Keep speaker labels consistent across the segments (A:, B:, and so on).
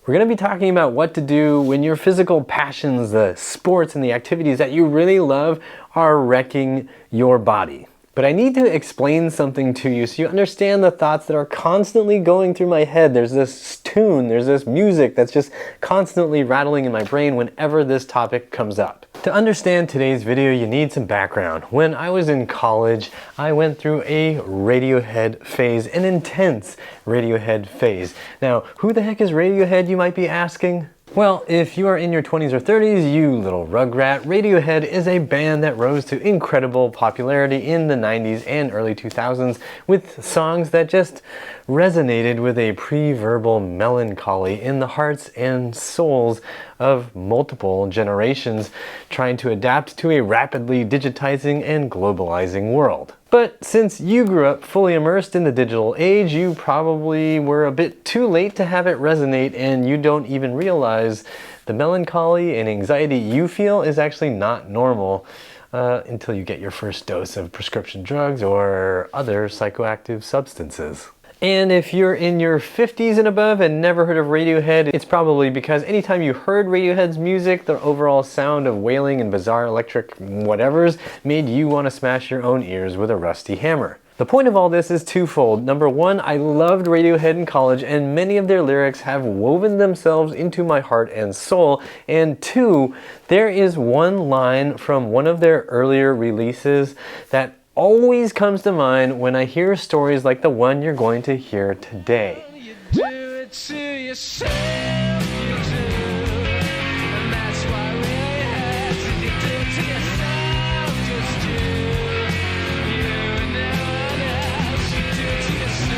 A: We're going to be talking about what to do when your physical passions, the sports and the activities that you really love are wrecking your body. But I need to explain something to you so you understand the thoughts that are constantly going through my head. There's this tune, there's this music that's just constantly rattling in my brain whenever this topic comes up. To understand today's video, you need some background. When I was in college, I went through a Radiohead phase, an intense Radiohead phase. Now, who the heck is Radiohead, you might be asking? Well, if you are in your 20s or 30s, you little rugrat, Radiohead is a band that rose to incredible popularity in the 90s and early 2000s with songs that just resonated with a pre-verbal melancholy in the hearts and souls of multiple generations trying to adapt to a rapidly digitizing and globalizing world. But since you grew up fully immersed in the digital age, you probably were a bit too late to have it resonate, and you don't even realize the melancholy and anxiety you feel is actually not normal until you get your first dose of prescription drugs or other psychoactive substances. And if you're in your 50s and above and never heard of Radiohead, it's probably because anytime you heard Radiohead's music, the overall sound of wailing and bizarre electric whatevers made you want to smash your own ears with a rusty hammer. The point of all this is twofold. Number one, I loved Radiohead in college and many of their lyrics have woven themselves into my heart and soul. And two, there is one line from one of their earlier releases that always comes to mind when I hear stories like the one you're going to hear today. You do it to yourself, you do, and that's why we had to. You do it to yourself, just you and no one else. You do it to yourself.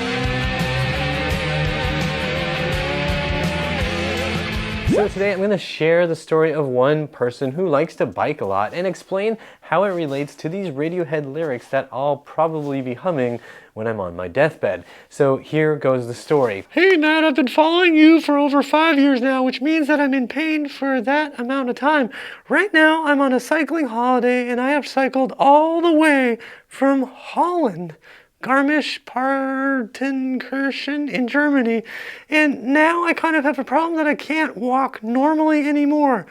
A: So today I'm going to share the story of one person who likes to bike a lot and explain how it relates to these Radiohead lyrics that I'll probably be humming when I'm on my deathbed. So here goes the story. Hey Matt, I've been following you for over 5 years now, which means that I'm in pain for that amount of time. Right now I'm on a cycling holiday and I have cycled all the way from Holland, Garmisch-Partenkirchen in Germany, and now I kind of have a problem that I can't walk normally anymore.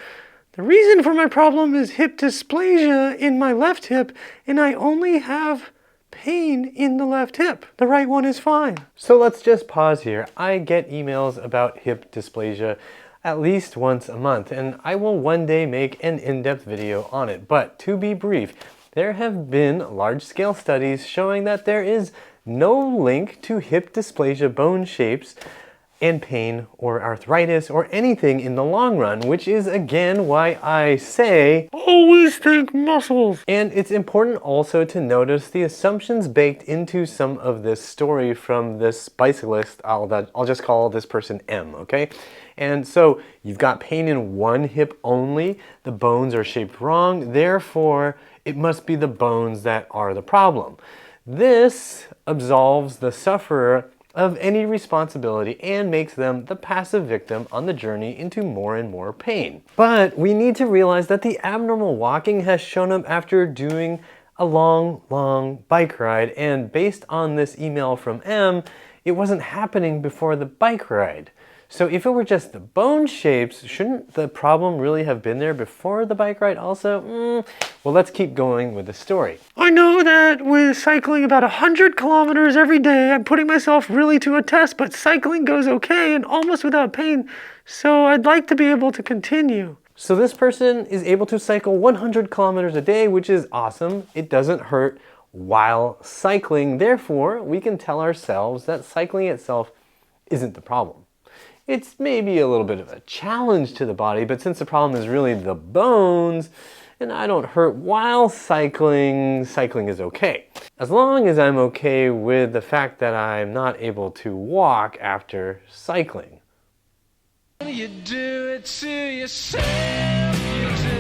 A: The reason for my problem is hip dysplasia in my left hip, and I only have pain in the left hip. The right one is fine. So let's just pause here. I get emails about hip dysplasia at least once a month, and I will one day make an in-depth video on it. But to be brief, there have been large-scale studies showing that there is no link to hip dysplasia bone shapes and pain or arthritis or anything in the long run, which is again why I say always think muscles. And it's important also to notice the assumptions baked into some of this story from this bicyclist. I'll just call this person M, okay? And so you've got pain in one hip only, the bones are shaped wrong, therefore it must be the bones that are the problem. This absolves the sufferer of any responsibility and makes them the passive victim on the journey into more and more pain. But we need to realize that the abnormal walking has shown up after doing a long bike ride, and based on this email from M, it wasn't happening before the bike ride. So if it were just the bone shapes, shouldn't the problem really have been there before the bike ride also? Well, let's keep going with the story. I know that with cycling about 100 kilometers every day, I'm putting myself really to a test, but cycling goes okay and almost without pain, so I'd like to be able to continue. So this person is able to cycle 100 kilometers a day, which is awesome. It doesn't hurt while cycling. Therefore, we can tell ourselves that cycling itself isn't the problem. It's maybe a little bit of a challenge to the body, but since the problem is really the bones, and I don't hurt while cycling, cycling is okay. As long as I'm okay with the fact that I'm not able to walk after cycling. You do it to yourself, you do.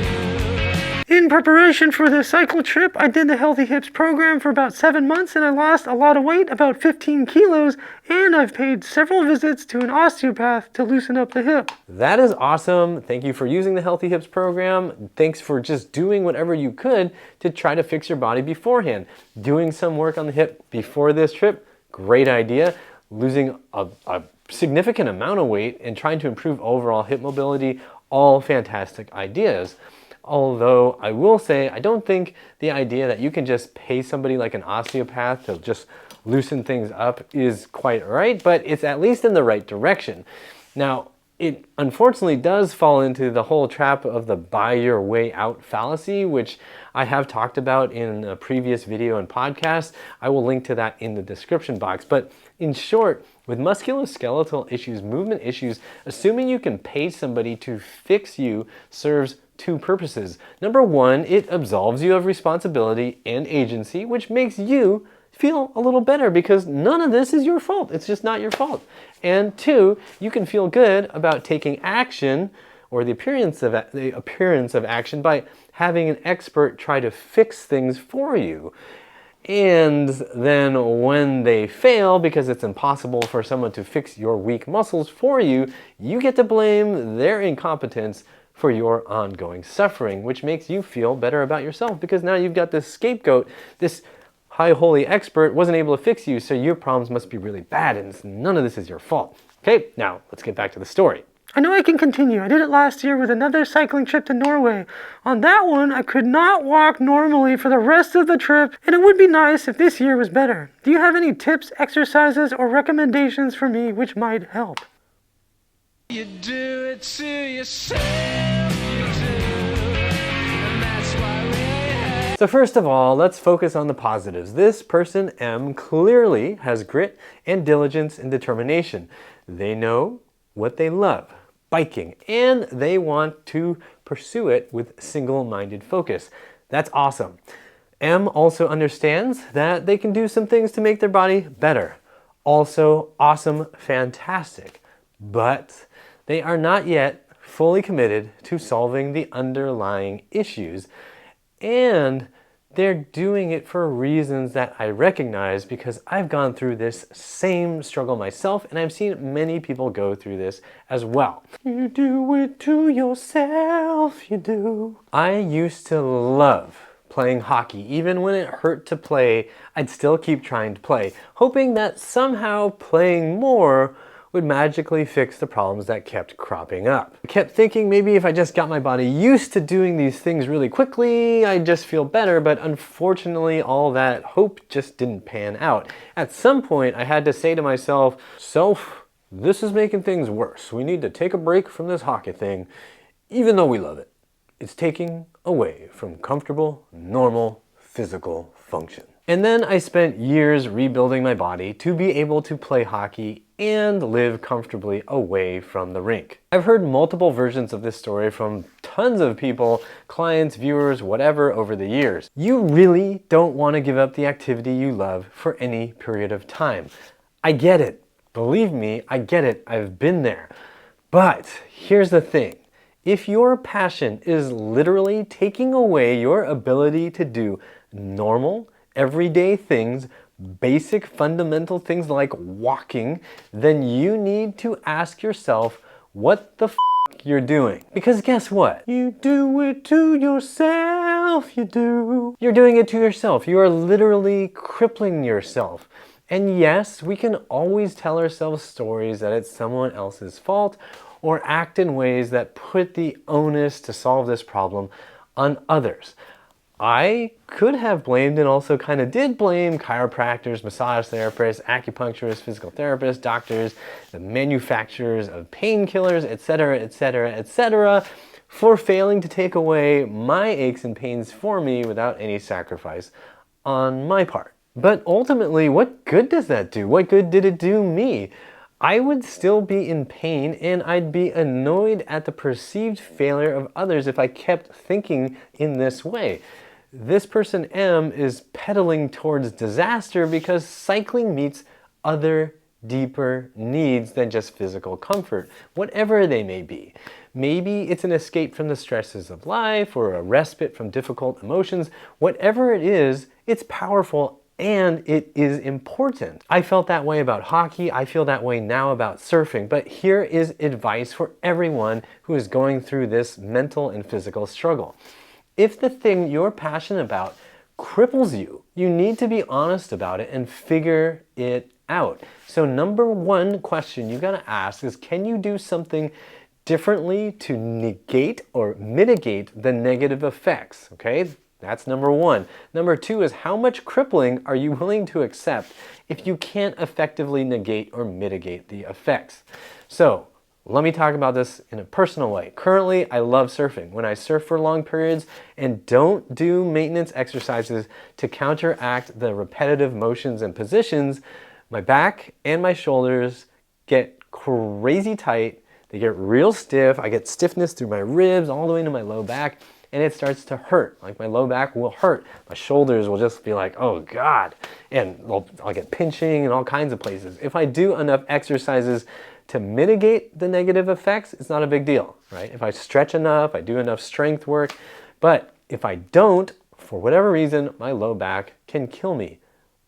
A: In preparation for this cycle trip, I did the Healthy Hips program for about 7 months and I lost a lot of weight, about 15 kilos, and I've paid several visits to an osteopath to loosen up the hip. That is awesome. Thank you for using the Healthy Hips program. Thanks for just doing whatever you could to try to fix your body beforehand. Doing some work on the hip before this trip, great idea. Losing a
B: significant amount of weight and trying to improve overall hip mobility, all fantastic ideas. Although I will say, I don't think the idea that you can just pay somebody like an osteopath to just loosen things up is quite right, but it's at least in the right direction. Now, it unfortunately does fall into the whole trap of the buy your way out fallacy, which I have talked about in a previous video and podcast. I will link to that in the description box. But in short, with musculoskeletal issues, movement issues, assuming you can pay somebody to fix you serves two purposes. Number one, it absolves you of responsibility and agency, which makes you feel a little better because none of this is your fault. It's just not your fault. And two, you can feel good about taking action or the appearance of action by having an expert try to fix things for you. And then when they fail, because it's impossible for someone to fix your weak muscles for you, you get to blame their incompetence for your ongoing suffering, which makes you feel better about yourself because now you've got this scapegoat, this high holy expert wasn't able to fix you, so your problems must be really bad and none of this is your fault. Okay, now let's get back to the story.
A: I know I can continue. I did it last year with another cycling trip to Norway. On that one, I could not walk normally for the rest of the trip, and it would be nice if this year was better. Do you have any tips, exercises, or recommendations for me which might help?
C: You do it to yourself, you do, and that's why we hate.
B: So first of all, let's focus on the positives. This person, M, clearly has grit and diligence and determination. They know what they love, biking, and they want to pursue it with single-minded focus. That's awesome. M also understands that they can do some things to make their body better. Also awesome, fantastic. But they are not yet fully committed to solving the underlying issues, and they're doing it for reasons that I recognize because I've gone through this same struggle myself, and I've seen many people go through this as well.
A: You do it to yourself, you do.
B: I used to love playing hockey. Even when it hurt to play, I'd still keep trying to play, hoping that somehow playing more would magically fix the problems that kept cropping up. I kept thinking maybe if I just got my body used to doing these things really quickly, I'd just feel better, but unfortunately all that hope just didn't pan out. At some point I had to say to myself, this is making things worse. We need to take a break from this hockey thing, even though we love it. It's taking away from comfortable, normal, physical function. And then I spent years rebuilding my body to be able to play hockey and live comfortably away from the rink. I've heard multiple versions of this story from tons of people, clients, viewers, whatever, over the years. You really don't want to give up the activity you love for any period of time. I get it. Believe me, I get it. I've been there. But here's the thing. If your passion is literally taking away your ability to do normal, everyday things, basic fundamental things like walking, then you need to ask yourself what the f you're doing. Because guess what?
A: You do it to yourself, you do.
B: You're doing it to yourself. You are literally crippling yourself. And yes, we can always tell ourselves stories that it's someone else's fault or act in ways that put the onus to solve this problem on others. I could have blamed and also kind of did blame chiropractors, massage therapists, acupuncturists, physical therapists, doctors, the manufacturers of painkillers, etc., etc., etc., for failing to take away my aches and pains for me without any sacrifice on my part. But ultimately, what good does that do? What good did it do me? I would still be in pain and I'd be annoyed at the perceived failure of others if I kept thinking in this way. This person M is pedaling towards disaster because cycling meets other deeper needs than just physical comfort, whatever they may be. Maybe it's an escape from the stresses of life or a respite from difficult emotions. Whatever it is, it's powerful and it is important. I felt that way about hockey. I feel that way now about surfing. But here is advice for everyone who is going through this mental and physical struggle. If the thing you're passionate about cripples you, you need to be honest about it and figure it out. So number one question you gotta ask is, can you do something differently to negate or mitigate the negative effects? Okay, that's number one. Number two is, how much crippling are you willing to accept if you can't effectively negate or mitigate the effects? So let me talk about this in a personal way. Currently, I love surfing. When I surf for long periods and don't do maintenance exercises to counteract the repetitive motions and positions, my back and my shoulders get crazy tight. They get real stiff. I get stiffness through my ribs all the way to my low back, and it starts to hurt. Like, my low back will hurt. My shoulders will just be like, oh God. And I'll get pinching in all kinds of places. If I do enough exercises to mitigate the negative effects, it's not a big deal, right? If I stretch enough, I do enough strength work. But if I don't, for whatever reason, my low back can kill me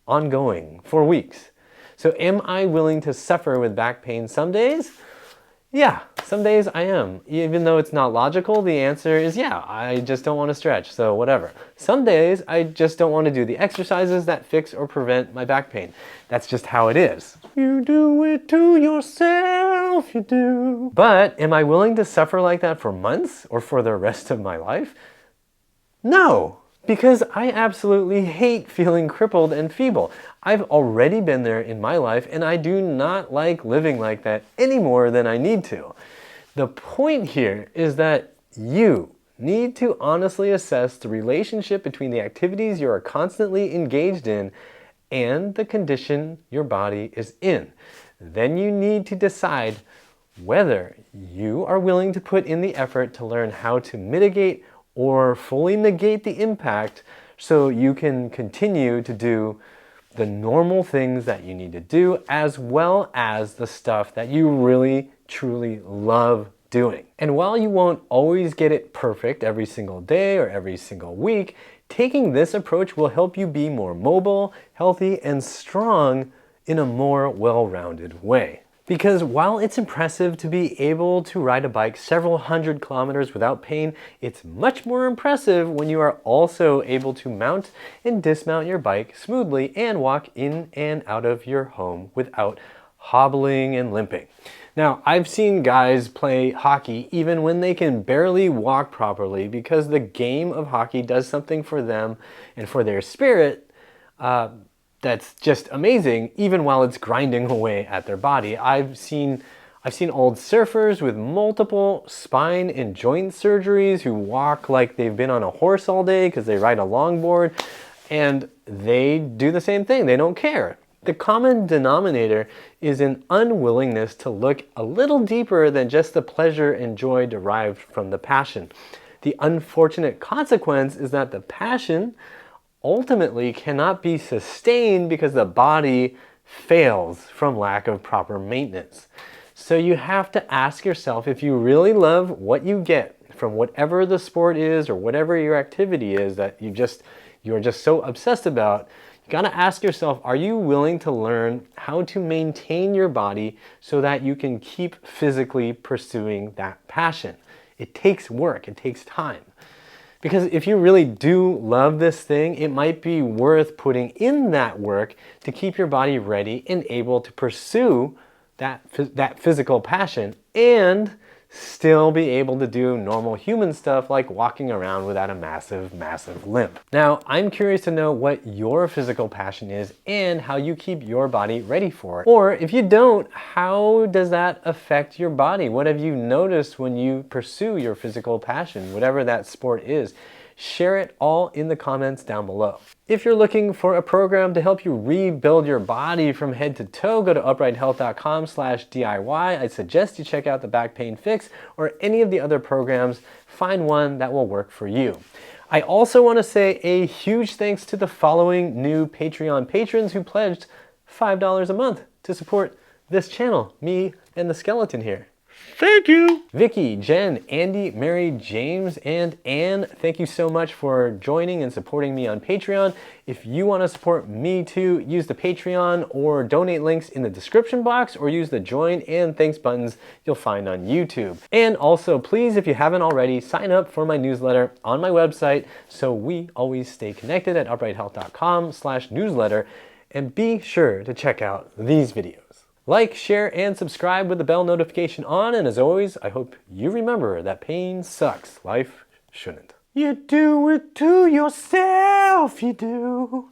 B: ongoing for weeks. So am I willing to suffer with back pain some days? Yeah, some days I am. Even though it's not logical, the answer is yeah, I just don't want to stretch, so whatever. Some days I just don't want to do the exercises that fix or prevent my back pain. That's just how it is.
A: You do it to yourself, you do.
B: But am I willing to suffer like that for months or for the rest of my life? No, because I absolutely hate feeling crippled and feeble. I've already been there in my life, and I do not like living like that any more than I need to. The point here is that you need to honestly assess the relationship between the activities you are constantly engaged in and the condition your body is in. Then you need to decide whether you are willing to put in the effort to learn how to mitigate or fully negate the impact so you can continue to do the normal things that you need to do, as well as the stuff that you really, truly love doing. And while you won't always get it perfect every single day or every single week, taking this approach will help you be more mobile, healthy, and strong in a more well-rounded way. Because while it's impressive to be able to ride a bike several hundred kilometers without pain, it's much more impressive when you are also able to mount and dismount your bike smoothly and walk in and out of your home without hobbling and limping. Now, I've seen guys play hockey even when they can barely walk properly, because the game of hockey does something for them and for their spirit that's just amazing, even while it's grinding away at their body. I've seen old surfers with multiple spine and joint surgeries who walk like they've been on a horse all day because they ride a longboard, and they do the same thing. They don't care. The common denominator is an unwillingness to look a little deeper than just the pleasure and joy derived from the passion. The unfortunate consequence is that the passion ultimately cannot be sustained because the body fails from lack of proper maintenance. So you have to ask yourself, if you really love what you get from whatever the sport is or whatever your activity is that you're just so obsessed about, you gotta ask yourself, are you willing to learn how to maintain your body so that you can keep physically pursuing that passion? It takes work, it takes time. Because if you really do love this thing, it might be worth putting in that work to keep your body ready and able to pursue that physical passion and still be able to do normal human stuff like walking around without a massive, massive limp. Now, I'm curious to know what your physical passion is and how you keep your body ready for it. Or if you don't, how does that affect your body? What have you noticed when you pursue your physical passion, whatever that sport is? Share it all in the comments down below. If you're looking for a program to help you rebuild your body from head to toe, go to uprighthealth.com/DIY. I suggest you check out the Back Pain Fix or any of the other programs. Find one that will work for you. I also want to say a huge thanks to the following new Patreon patrons who pledged $5 a month to support this channel, me and the skeleton here.
A: Thank you.
B: Vicky, Jen, Andy, Mary, James, and Anne, thank you so much for joining and supporting me on Patreon. If you want to support me too, use the Patreon or donate links in the description box, or use the join and thanks buttons you'll find on YouTube. And also, please, if you haven't already, sign up for my newsletter on my website so we always stay connected at uprighthealth.com/newsletter. And be sure to check out these videos. Like, share, and subscribe with the bell notification on. And as always, I hope you remember that pain sucks. Life shouldn't.
A: You do it to yourself, you do.